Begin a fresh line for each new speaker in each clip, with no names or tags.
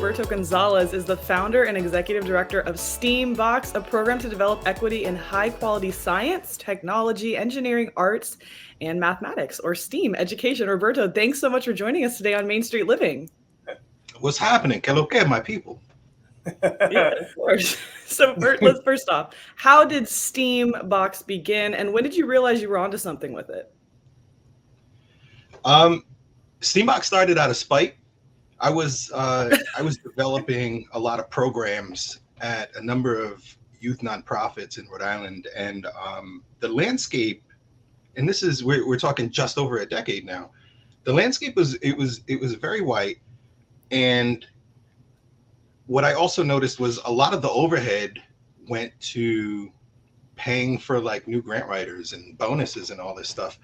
Roberto Gonzalez is the founder and executive director of STEAMbox, a program to develop equity in high-quality science, technology, engineering, arts, and mathematics, or STEAM education. Roberto, thanks so much for joining us today on Main Street Living.
What's happening? Que lo que, my people?
Yeah, of course. So let's first off, how did STEAMbox begin, and when did you realize you were onto something with it?
Steambox started out of spite. I was developing a lot of programs at a number of youth nonprofits in Rhode Island, and the landscape. And this is we're talking just over a decade now. The landscape was very white, and what I also noticed was a lot of the overhead went to paying for like new grant writers and bonuses and all this stuff.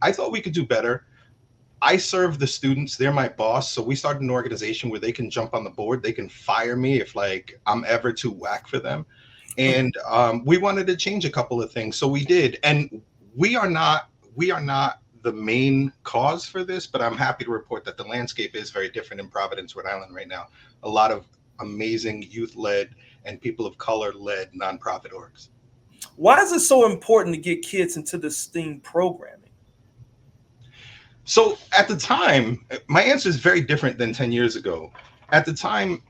I thought we could do better. I serve the students. They're my boss. So we started an organization where they can jump on the board. They can fire me if like I'm ever too whack for them. And we wanted to change a couple of things. So we did. And we are not the main cause for this, but I'm happy to report that the landscape is very different in Providence, Rhode Island right now. A lot of amazing youth-led and people of color-led nonprofit orgs.
Why is it so important to get kids into the STEAM programming?
So at the time, my answer is very different than 10 years ago. At the time,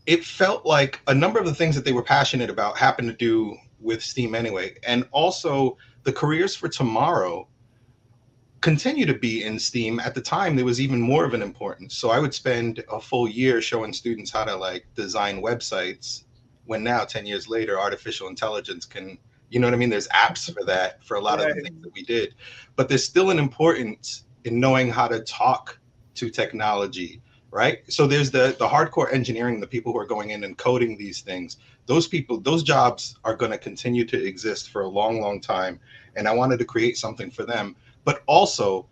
it felt like a number of the things that they were passionate about happened to do with STEAM anyway. And also the careers for tomorrow continue to be in STEAM. At the time, there was even more of an importance. So I would spend a full year showing students how to like design websites, when now 10 years later, artificial intelligence can, you know what I mean? There's apps for that, for a lot of the things that we did, but there's still an importance in knowing how to talk to technology, right? So there's the hardcore engineering, the people who are going in and coding these things. Those people, those jobs are going to continue to exist for a long, long time. And I wanted to create something for them. But also,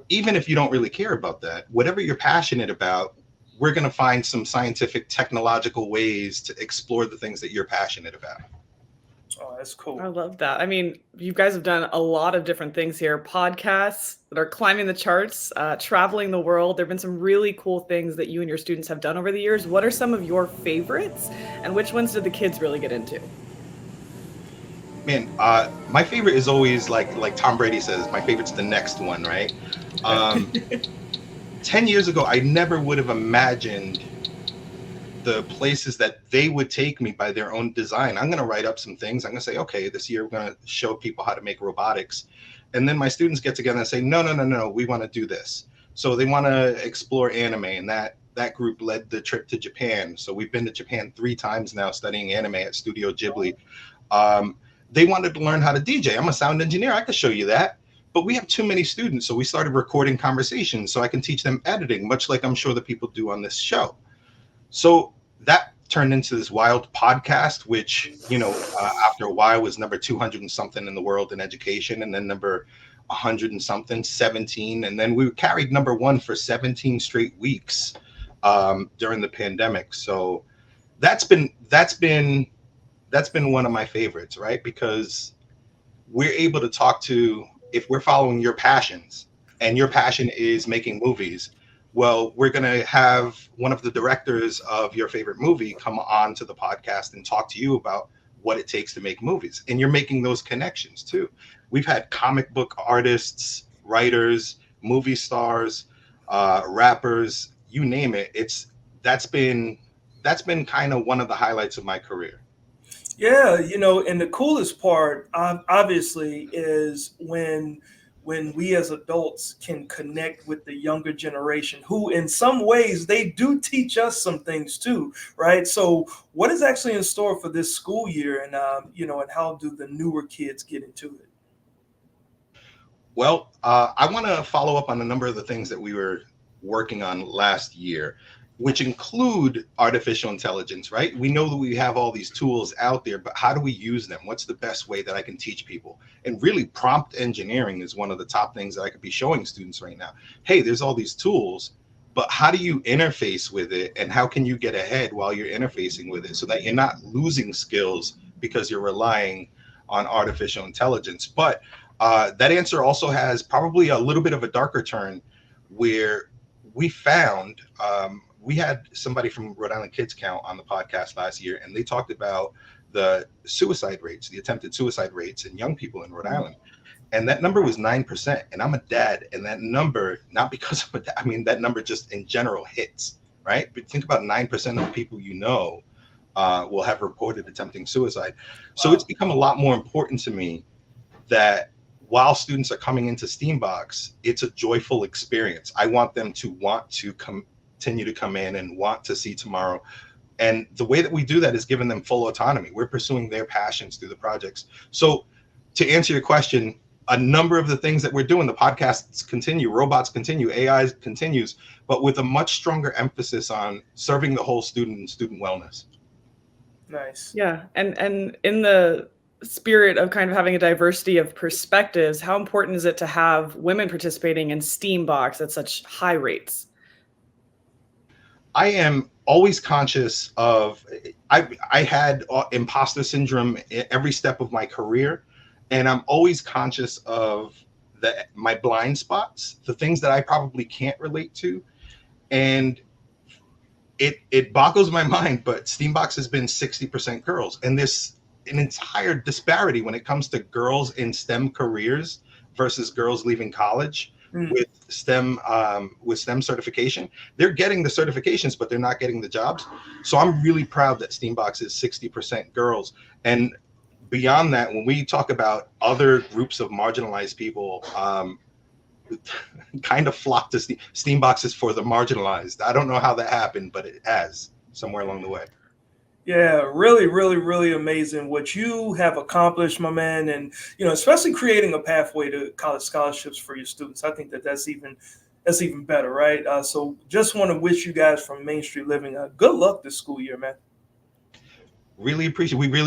even if you don't really care about that, whatever you're passionate about, we're going to find some scientific, technological ways to explore the things that you're passionate about.
Oh, that's cool.
I love that. I mean, you guys have done a lot of different things here. Podcasts that are climbing the charts, traveling the world. There have been some really cool things that you and your students have done over the years. What are some of your favorites, and which ones did the kids really get into?
Man, my favorite is always like Tom Brady says, my favorite's the next one, right? 10 years ago, I never would have imagined the places that they would take me by their own design. I'm going to write up some things. I'm going to say, okay, this year we're going to show people how to make robotics. And then my students get together and say, no, we want to do this. So they want to explore anime, and that group led the trip to Japan. So we've been to Japan 3 times now studying anime at Studio Ghibli. They wanted to learn how to DJ. I'm a sound engineer. I could show you that. But we have too many students, so we started recording conversations so I can teach them editing, much like I'm sure the people do on this show. So that turned into this wild podcast, which, after a while was number 200 and something in the world in education, and then number 100 and something, 17. And then we carried number 1 for 17 straight weeks during the pandemic. So that's been one of my favorites, right? Because we're able to talk to, if we're following your passions, and your passion is making movies, well, we're going to have one of the directors of your favorite movie come on to the podcast and talk to you about what it takes to make movies. And you're making those connections too. We've had comic book artists, writers, movie stars, rappers, you name it. That's been kind of one of the highlights of my career.
Yeah, and the coolest part, obviously, is when we as adults can connect with the younger generation, who in some ways they do teach us some things too, right? So what is actually in store for this school year, and and how do the newer kids get into it?
Well, I want to follow up on a number of the things that we were working on last year, which include artificial intelligence, right? We know that we have all these tools out there, but how do we use them? What's the best way that I can teach people? And really, prompt engineering is one of the top things that I could be showing students right now. Hey, there's all these tools, but how do you interface with it? And how can you get ahead while you're interfacing with it so that you're not losing skills because you're relying on artificial intelligence? But that answer also has probably a little bit of a darker turn, where we found we had somebody from Rhode Island Kids Count on the podcast last year, and they talked about the suicide rates, the attempted suicide rates in young people in Rhode Island. And that number was 9%. And I'm a dad. And that number, not because of a dad, I mean, that number just in general hits, right? But think about 9% of the people you know will have reported attempting suicide. So it's become a lot more important to me that while students are coming into Steambox, it's a joyful experience. I want them to want to continue to come in and want to see tomorrow. And the way that we do that is giving them full autonomy. We're pursuing their passions through the projects. So to answer your question, a number of the things that we're doing, the podcasts continue, robots continue, AI continues, but with a much stronger emphasis on serving the whole student and student wellness.
Nice.
Yeah. And in the spirit of kind of having a diversity of perspectives, how important is it to have women participating in Steambox at such high rates?
I am always conscious of, I had imposter syndrome every step of my career. And I'm always conscious of my blind spots, the things that I probably can't relate to. And it boggles my mind, but Steambox has been 60% girls. And there's an entire disparity when it comes to girls in STEM careers versus girls leaving college with STEM certification. They're getting the certifications, but they're not getting the jobs. So I'm really proud that Steambox is 60% girls. And beyond that, when we talk about other groups of marginalized people, kind of flock to Steambox is for the marginalized. I don't know how that happened, but it has somewhere along the way.
Yeah, really, really, really amazing what you have accomplished, my man. And, especially creating a pathway to college scholarships for your students. I think that's even better, right? So just want to wish you guys from Main Street Living good luck this school year, man.
We really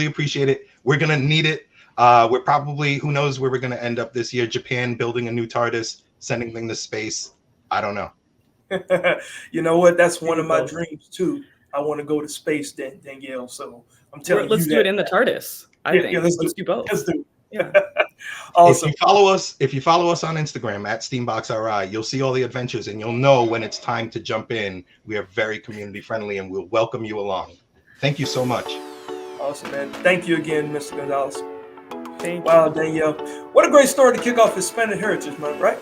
appreciate it. We're going to need it. We're probably, who knows where we're going to end up this year. Japan building a new TARDIS, sending them to space. I don't know.
You know what? That's one of my dreams too. I want to go to space, Danielle. So I'm telling you.
Let's do it in the TARDIS. I think. Let's do both.
Let's do it.
Yeah.
Awesome.
If you follow us on Instagram at SteamboxRI, you'll see all the adventures and you'll know when it's time to jump in. We are very community friendly and we'll welcome you along. Thank you so much.
Awesome, man. Thank you again, Mr. Gonzalez.
Thank you.
Wow, Danielle. What a great story to kick off Hispanic Heritage Month, right?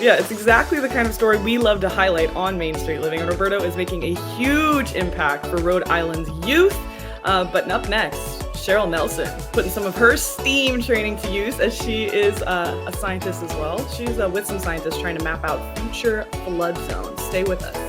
Yeah, it's exactly the kind of story we love to highlight on Main Street Living. And Roberto is making a huge impact for Rhode Island's youth. But up next, Cheryl Nelson, putting some of her STEAM training to use as she is a scientist as well. She's with some scientists trying to map out future flood zones. Stay with us.